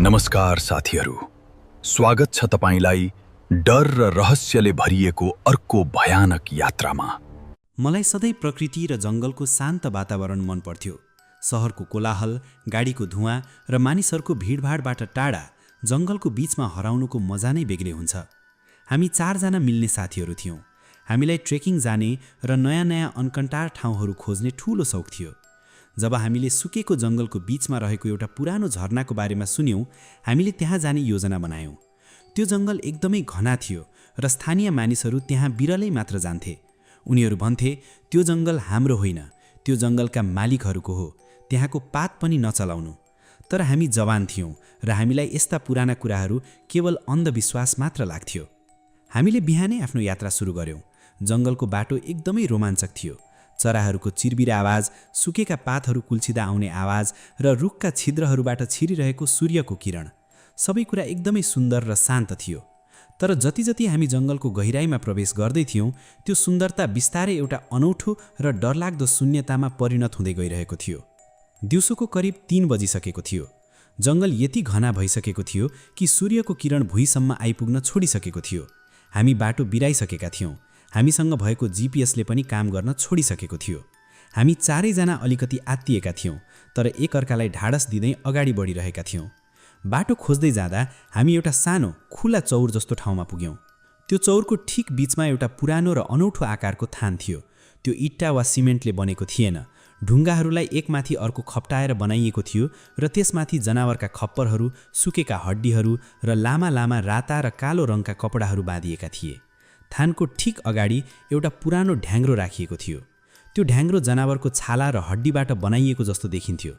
नमस्कार साथीहरू, स्वागत छ तपाईलाई डर र रहस्यले भरिएको अर्को भयानक यात्रामा। मलाई सधैँ प्रकृति र जङ्गलको शान्त वातावरण मन पर्थ्यो। सहरको कोलाहल, गाडीको धुवाँ र मानिसहरूको भिडभाडबाट टाढा जङ्गलको बीचमा हराउनुको मजा नै बेग्लै हुन्छ। हामी 4 जना मिल्ने साथीहरू थियौँ। हामीलाई ट्रेकिङ जाने र नयाँ नयाँ अनकन्टार ठाउँहरू खोज्ने ठूलो शौक थियो। जब हामीले सुकेको जङ्गलको बीचमा रहेको एउटा पुरानो झरनाको बारेमा सुन्यौँ, हामीले त्यहाँ जाने योजना बनायौँ। त्यो जङ्गल एकदमै घना थियो र स्थानीय मानिसहरू त्यहाँ बिरलै मात्र जान्थे। उनीहरू भन्थे, त्यो जङ्गल हाम्रो होइन, त्यो जङ्गलका मालिकहरूको हो, त्यहाँको पात पनि नचलाउनु। तर हामी जवान थियौँ र हामीलाई यस्ता पुराना कुराहरू केवल अन्धविश्वास मात्र लाग्थ्यो। हामीले बिहानै आफ्नो यात्रा सुरु गर्यौँ। जङ्गलको बाटो एकदमै रोमाञ्चक थियो। चराहरूको चिरबिर आवाज, सुकेका पातहरू कुल्चिँदा आउने आवाज र रुखका छिद्रहरूबाट छिरिरहेको सूर्यको किरण, सबै कुरा एकदमै सुन्दर र शान्त थियो। तर जति जति हामी जङ्गलको गहिराईमा प्रवेश गर्दै थियौँ, त्यो सुन्दरता बिस्तारै एउटा अनौठो र डरलाग्दो शून्यतामा परिणत हुँदै गइरहेको थियो। दिउँसोको करिब 3 बजिसकेको थियो। जङ्गल यति घना भइसकेको थियो कि सूर्यको किरण भुइँसम्म आइपुग्न छोडिसकेको थियो। हामी बाटो बिराइसकेका थियौँ। हामीसँग भएको जीपीएसले पनि काम गर्न छोडिसकेको थियो। हामी 4 जना अलिकति आत्तिएका थियौँ, तर एकअर्कालाई ढाडस दिँदै अगाडि बढिरहेका थियौँ। बाटो खोज्दै जाँदा हामी एउटा सानो खुला चौर जस्तो ठाउँमा पुग्यौँ। त्यो चौरको ठिक बीचमा एउटा पुरानो र अनौठो आकारको थान थियो। त्यो इट्टा वा सिमेन्टले बनेको थिएन। ढुङ्गाहरूलाई एकमाथि अर्को खप्टाएर बनाइएको थियो र त्यसमाथि जनावरका खप्परहरू, सुकेका हड्डीहरू र लामा लामा राता र कालो रङका कपडाहरू बाँधिएका थिए। थानको ठिक अगाडि एउटा पुरानो ढ्याङ्ग्रो राखिएको थियो। त्यो ढ्याङ्ग्रो जनावरको छाला र हड्डीबाट बनाइएको जस्तो देखिन्थ्यो।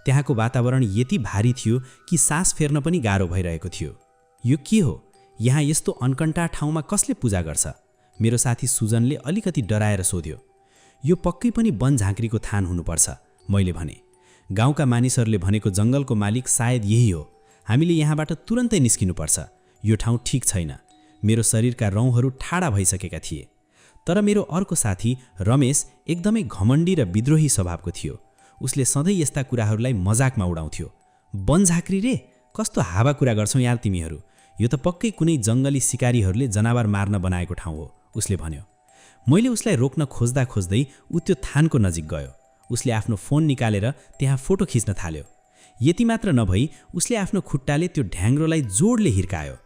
त्यहाँको वातावरण यति भारी थियो कि सास फेर्न पनि गाह्रो भइरहेको थियो। यो के हो? यहाँ यस्तो अनकन्टा ठाउँमा कसले पूजा गर्छ? मेरो साथी सुजनले अलिकति डराएर सोध्यो। यो पक्कै पनि वन झाँक्रीको थान हुनुपर्छ, मैले भने। गाउँका मानिसहरूले भनेको जङ्गलको मालिक सायद यही हो। हामीले यहाँबाट तुरन्तै निस्किनुपर्छ। यो ठाउँ ठिक छैन। मेरो शरीरका रौँहरू ठाडा भइसकेका थिए। तर मेरो अर्को साथी रमेश एकदमै घमण्डी र विद्रोही स्वभावको थियो। उसले सधैँ यस्ता कुराहरूलाई मजाकमा उडाउँथ्यो। वनझाँक्री रे, कस्तो हावा कुरा गर्छौ यार तिमीहरू? यो त पक्कै कुनै जङ्गली सिकारीहरूले जनावर मार्न बनाएको ठाउँ हो, उसले भन्यो। मैले उसलाई रोक्न खोज्दा खोज्दै ऊ त्यो थानको नजिक गयो। उसले आफ्नो फोन निकालेर त्यहाँ फोटो खिच्न थाल्यो। यति मात्र नभई उसले आफ्नो खुट्टाले त्यो ढ्याङ्ग्रोलाई जोडले हिर्कायो।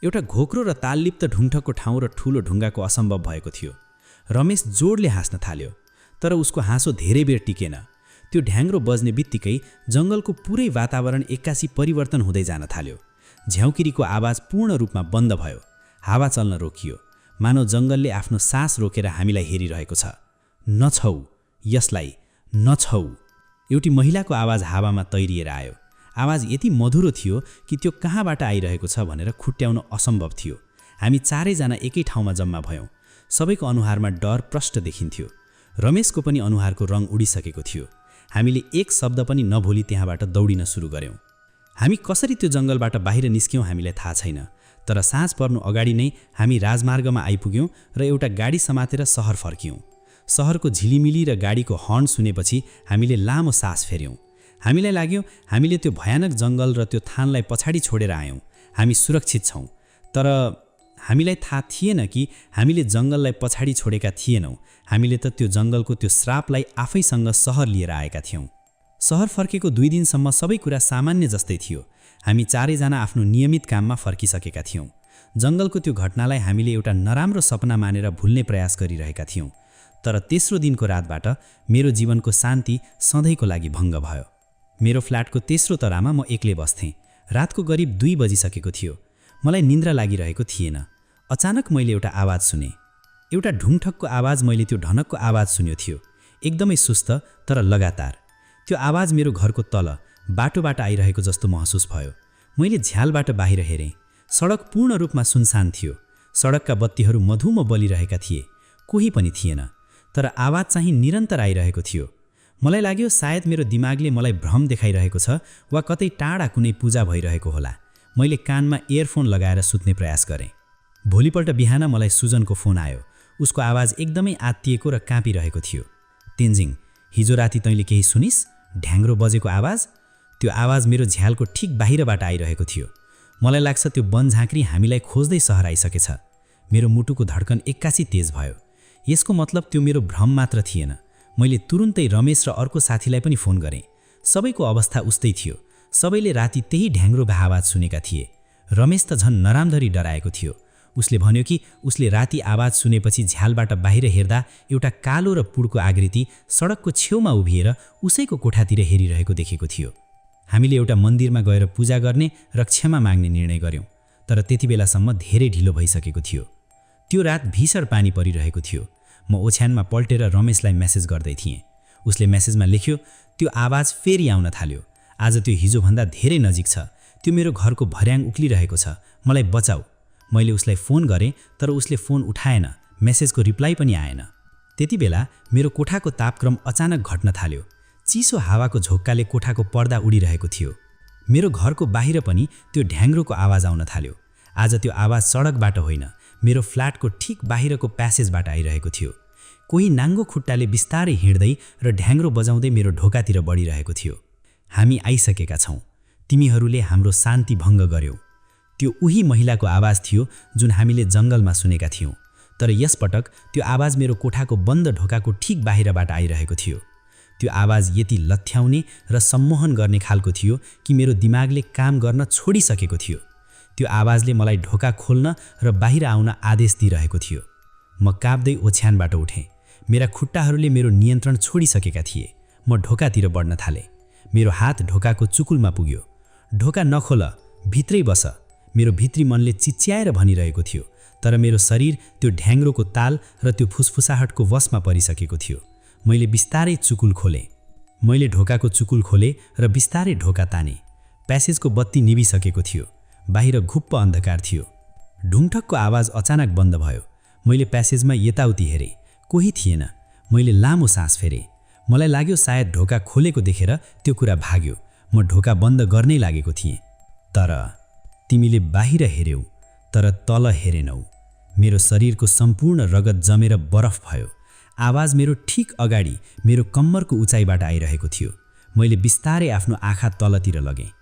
एउटा घोक्रो र ताललिप्त ढुङ्ठको ठाउँ र ठूलो ढुङ्गाको असम्भव भएको थियो। रमेश जोडले हाँस्न थाल्यो, तर उसको हाँसो धेरै बेर टिकेन। त्यो ढ्याङ्ग्रो बज्ने बित्तिकै जङ्गलको पुरै वातावरण एक्कासी परिवर्तन हुँदै जान थाल्यो। झ्याउकिरीको आवाज पूर्ण रूपमा बन्द भयो। हावा चल्न रोकियो। मानव जङ्गलले आफ्नो सास रोकेर हामीलाई हेरिरहेको छ। नछौ, यसलाई नछौ। एउटी महिलाको आवाज हावामा तैरिएर आयो। आवाज यति मधुरो थियो कि त्यो कहाँबाट आइरहेको छ भनेर खुट्याउन असम्भव थियो। हामी 4 जना एकै ठाउँमा जम्मा भयौँ। सबैको अनुहारमा डर प्रष्ट देखिन्थ्यो। रमेशको पनि अनुहारको रङ उडिसकेको थियो। हामीले एक शब्द पनि नभुली त्यहाँबाट दौडिन सुरु गर्यौँ। हामी कसरी त्यो जङ्गलबाट बाहिर निस्क्यौँ हामीलाई थाहा छैन, तर साँझ पर्नु अगाडि नै हामी राजमार्गमा आइपुग्यौँ र एउटा गाडी समातेर सहर फर्क्यौँ। सहरको झिलिमिली र गाडीको हर्न सुनेपछि हामीले लामो सास फेर्यौँ। हामीलाई लाग्यो हामीले त्यो भयानक जङ्गल र त्यो थानलाई पछाडि छोडेर आयौँ। हामी सुरक्षित छौँ। तर हामीलाई थाहा थिएन कि हामीले जङ्गललाई पछाडि छोडेका थिएनौँ। हामीले त त्यो जङ्गलको त्यो श्रापलाई आफैसँग सहर लिएर आएका थियौँ। सहर फर्केको 2 दिनसम्म सबै कुरा सामान्य जस्तै थियो। हामी 4 जना आफ्नो नियमित काममा फर्किसकेका थियौँ। जङ्गलको त्यो घटनालाई हामीले एउटा नराम्रो सपना मानेर भुल्ने प्रयास गरिरहेका थियौँ। तर तेस्रो दिनको रातबाट मेरो जीवनको शान्ति सधैँको लागि भङ्ग भयो। मेरो फ्ल्याटको तेस्रो तलामा म एक्लै बस्थेँ। रातको करिब 2 बजिसकेको थियो। मलाई निन्द्रा लागिरहेको थिएन। अचानक मैले एउटा आवाज सुने। एउटा ढुङठकको आवाज। मैले त्यो ढनकको आवाज सुन्यो थियो, एकदमै सुस्त तर लगातार। त्यो आवाज मेरो घरको तल बाटोबाट आइरहेको जस्तो महसुस भयो। मैले झ्यालबाट बाहिर हेरेँ। सडक पूर्ण रूपमा सुनसान थियो। सडकका बत्तीहरू मधुमा बलिरहेका थिए। कोही पनि थिएन, तर आवाज चाहिँ निरन्तर आइरहेको थियो। मलाई लाग्यो सायद मेरो दिमागले मलाई भ्रम देखाइरहेको छ वा कतै टाढा कुनै पूजा भइरहेको होला। मैले कानमा इयरफोन लगाएर सुत्ने प्रयास गरेँ। भोलिपल्ट बिहान मलाई सुजनको फोन आयो। उसको आवाज एकदमै आत्तिएको र काँपिरहेको थियो। तेन्जिङ, हिजो राति तैँले केही सुनिस्? ढ्याङ्ग्रो बजेको आवाज? त्यो आवाज मेरो झ्यालको ठिक बाहिरबाट आइरहेको थियो। मलाई लाग्छ त्यो वनझाँक्री हामीलाई खोज्दै सहर आइसकेछ। मेरो मुटुको धड्कन एक्कासी तेज भयो। यसको मतलब त्यो मेरो भ्रम मात्र थिएन। मैले तुरुन्तै रमेश र अर्को साथीलाई पनि फोन गरेँ। सबैको अवस्था उस्तै थियो। सबैले राति त्यही ढ्याङ्ग्रो आवाज सुनेका थिए। रमेश त झन् नराम्ररी डराएको थियो। उसले भन्यो कि उसले राति आवाज सुनेपछि झ्यालबाट बाहिर हेर्दा एउटा कालो र पुडको आकृति सडकको छेउमा उभिएर उसैको कोठातिर हेरिरहेको देखेको थियो। हामीले एउटा मन्दिरमा गएर पूजा गर्ने र क्षमा माग्ने निर्णय गर्यौं, तर त्यति बेलासम्म धेरै ढिलो भइसकेको थियो। त्यो रात भीषण पानी परिरहेको थियो। म ओछ्यानमा पल्टेर रमेशलाई मेसेज गर्दै थिएँ। उसले मेसेजमा लेख्यो, त्यो आवाज फेरि आउन थाल्यो। आज त्यो हिजोभन्दा धेरै नजिक छ। त्यो मेरो घरको भर्याङ उक्लिरहेको छ। मलाई बचाऊ। मैले उसलाई फोन गरेँ, तर उसले फोन उठाएन। मेसेजको रिप्लाई पनि आएन। त्यति बेला मेरो कोठाको तापक्रम अचानक घट्न थाल्यो। चिसो हावाको झोक्काले कोठाको पर्दा उडिरहेको थियो। मेरो घरको बाहिर पनि त्यो ढ्याङ्ग्रोको आवाज आउन थाल्यो। आज त्यो आवाज सडकबाट होइन, मेरो फ्ल्याटको ठिक बाहिरको प्यासेजबाट आइरहेको थियो। कोही नाङ्गो खुट्टाले बिस्तारै हिँड्दै र ढ्याङ्ग्रो बजाउँदै मेरो ढोकातिर बढिरहेको थियो। हामी आइसकेका छौँ। तिमीहरूले हाम्रो शान्ति भङ्ग गर्यौ। त्यो उही महिलाको आवाज थियो जुन हामीले जङ्गलमा सुनेका थियौँ। तर यसपटक त्यो आवाज मेरो कोठाको बन्द ढोकाको ठिक बाहिरबाट आइरहेको थियो। त्यो आवाज यति लथ्याउने र सम्मोहन गर्ने खालको थियो कि मेरो दिमागले काम गर्न छोडिसकेको थियो। त्यो आवाजले मलाई ढोका खोल्न र बाहिर आउन आदेश दिइरहेको थियो। म काँप्दै ओछ्यानबाट उठेँ। मेरा खुट्टाहरूले मेरो नियन्त्रण छोडिसकेका थिए। म ढोकातिर बढ्न थालेँ। मेरो हात ढोकाको चुकुलमा पुग्यो। ढोका नखोल, भित्रै बस। मेरो भित्री मनले चिच्याएर भनिरहेको थियो, तर मेरो शरीर त्यो ढ्याङ्ग्रोको ताल र त्यो फुसफुसाहटको वशमा परिसकेको थियो। मैले बिस्तारै चुकुल खोलेँ। मैले ढोकाको चुकुल खोलेँ र बिस्तारै ढोका तानेँ। प्यासेजको बत्ती निभिसकेको थियो। बाहिर घुप्प अन्धकार थियो। ढुङठक्को आवाज अचानक बन्द भयो। मैले प्यासेजमा यताउति हेरेँ। कोही थिएन। मैले लामो सास फेरेँ। मलाई लाग्यो सायद ढोका खोलेको देखेर त्यो कुरा भाग्यो। म ढोका बन्द गर्नै लागेको थिएँ। तर तिमीले बाहिर हेर्यौ, तर तल हेरेनौ। मेरो शरीरको सम्पूर्ण रगत जमेर बरफ भयो। आवाज मेरो ठिक अगाडि मेरो कम्मरको उचाइबाट आइरहेको थियो। मैले बिस्तारै आफ्नो आँखा तलतिर लगेँ।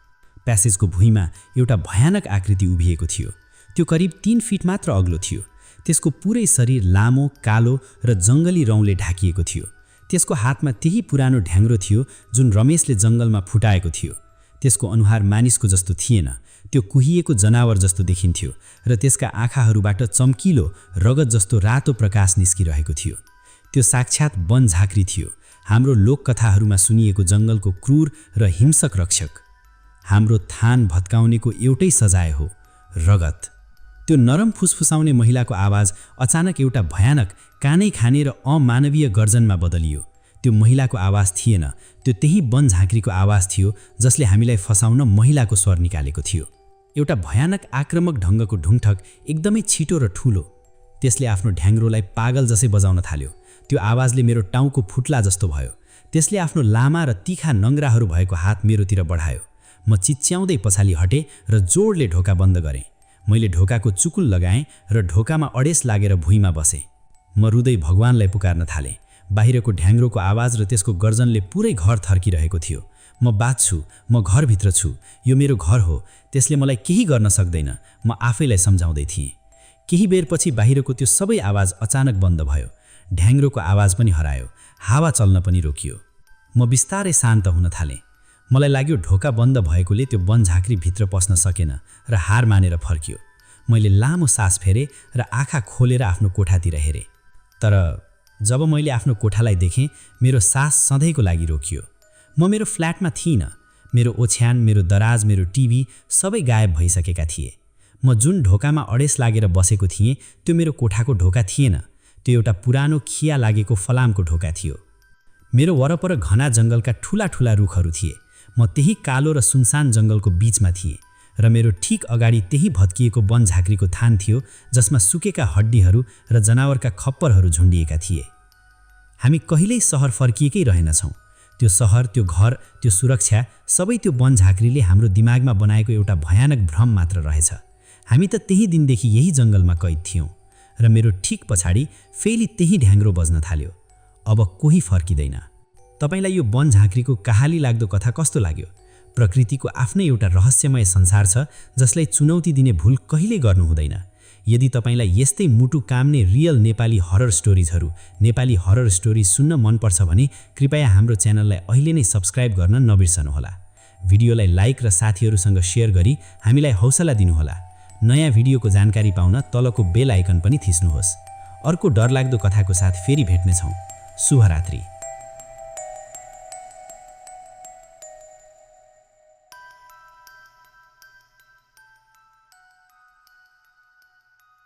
प्यासेजको भुइँमा एउटा भयानक आकृति उभिएको थियो। त्यो करिब 3 फिट मात्र अग्लो थियो। त्यसको पुरै शरीर लामो, कालो र जङ्गली रौँले ढाकिएको थियो। त्यसको हातमा त्यही पुरानो ढ्याङ्ग्रो थियो जुन रमेशले जङ्गलमा फुटाएको थियो। त्यसको अनुहार मानिसको जस्तो थिएन। त्यो कुहिएको जनावर जस्तो देखिन्थ्यो र त्यसका आँखाहरूबाट चम्किलो रगत जस्तो रातो प्रकाश निस्किरहेको थियो। त्यो साक्षात वनझाँक्री थियो। हाम्रो लोककथाहरूमा सुनिएको जङ्गलको क्रूर र हिंसक रक्षक। हाम्रो थान भत्काउनेको एउटै सजाय हो, रगत। त्यो नरम फुसफुसाउने महिलाको आवाज अचानक एउटा भयानक, कानै खाने र अमानवीय गर्जनमा बदलियो। त्यो महिलाको आवाज थिएन। त्यो त्यही वनझाँक्रीको आवाज थियो जसले हामीलाई फसाउन महिलाको स्वर निकालेको थियो। एउटा भयानक आक्रामक ढङ्गको ढुङठक, एकदमै छिटो र ठुलो। त्यसले आफ्नो ढ्याङ्ग्रोलाई पागल जसै बजाउन थाल्यो। त्यो आवाजले मेरो टाउको फुट्ला जस्तो भयो। त्यसले आफ्नो लामा र तीखा नङ्ग्राहरू भएको हात मेरोतिर बढायो। म चिच्याउँदै पछाडि हटेँ र जोडले ढोका बन्द गरेँ। मैले ढोकाको चुकुल लगाएँ र ढोकामा अडेस लागेर भुइँमा बसेँ। म रुँदै भगवानलाई पुकार्न थालेँ। बाहिरको ढ्याङ्ग्रोको आवाज र त्यसको गर्जनले पुरै घर थर्किरहेको थियो। म बाँच्छु, म घरभित्र छु, यो मेरो घर हो, त्यसले मलाई केही गर्न सक्दैन, म आफैलाई सम्झाउँदै थिएँ। केही बेरपछि बाहिरको त्यो सबै आवाज अचानक बन्द भयो। ढ्याङ्ग्रोको आवाज पनि हरायो। हावा चल्न पनि रोकियो। म बिस्तारै शान्त हुन थालेँ। मलाई लाग्यो ढोका बन्द भएकोले त्यो वनझाँक्री भित्र पस्न सकेन र हार मानेर फर्कियो। मैले लामो सास फेरेँ र आँखा खोलेर आफ्नो कोठातिर हेरेँ। तर जब मैले आफ्नो कोठालाई देखेँ, मेरो सास सधैँको लागि रोकियो। म मेरो फ्ल्याटमा थिइनँ। मेरो ओछ्यान, मेरो दराज, मेरो टिभी सबै गायब भइसकेका थिए। म जुन ढोकामा अडेस लागेर बसेको थिएँ त्यो मेरो कोठाको ढोका थिएन। त्यो एउटा पुरानो खिया लागेको फलामको ढोका थियो। मेरो वरपर घना जङ्गलका ठूला ठूला रुखहरू थिए। म त्यही कालो र सुनसान जङ्गलको बीचमा थिएँ र मेरो ठिक अगाडि त्यही भत्किएको वनझाँक्रीको थान थियो जसमा सुकेका हड्डीहरू र जनावरका खप्परहरू झुन्डिएका थिए। हामी कहिल्यै सहर फर्किएकै रहेनछौँ। त्यो सहर, त्यो घर, त्यो सुरक्षा सबै त्यो वनझाँक्रीले हाम्रो दिमागमा बनाएको एउटा भयानक भ्रम मात्र रहेछ। हामी त त्यही दिनदेखि यही जङ्गलमा कैद थियौँ र मेरो ठिक पछाडि फेरि त्यही ढ्याङ्ग्रो बज्न थाल्यो। अब कोही फर्किँदैन। तपाईलाई यो वनझाँक्रीको कहाली लाग्दो कथा कस्तो लाग्यो? प्रकृतिको आफ्नै एउटा रहस्यमय संसार छ जसलाई चुनौती दिने भूल कहिल्यै गर्नु हुँदैन। यदि तपाईलाई यस्तै मुटु काम्ने रियल नेपाली हरर स्टोरिजहरू, नेपाली हरर स्टोरी सुन्न मनपर्छ भने कृपया हाम्रो च्यानललाई अहिले नै सब्स्क्राइब गर्न नबिर्सनुहोला। भिडियोलाई लाइक र साथीहरूसँग शेयर गरी हामीलाई हौसला दिनुहोला। नयाँ भिडियोको जानकारी पाउन तलको बेल आइकन पनि थिच्नुहोस्। अर्को डरलाग्दो कथाको साथ फेरि भेट्नेछौँ। शुभरात्रि।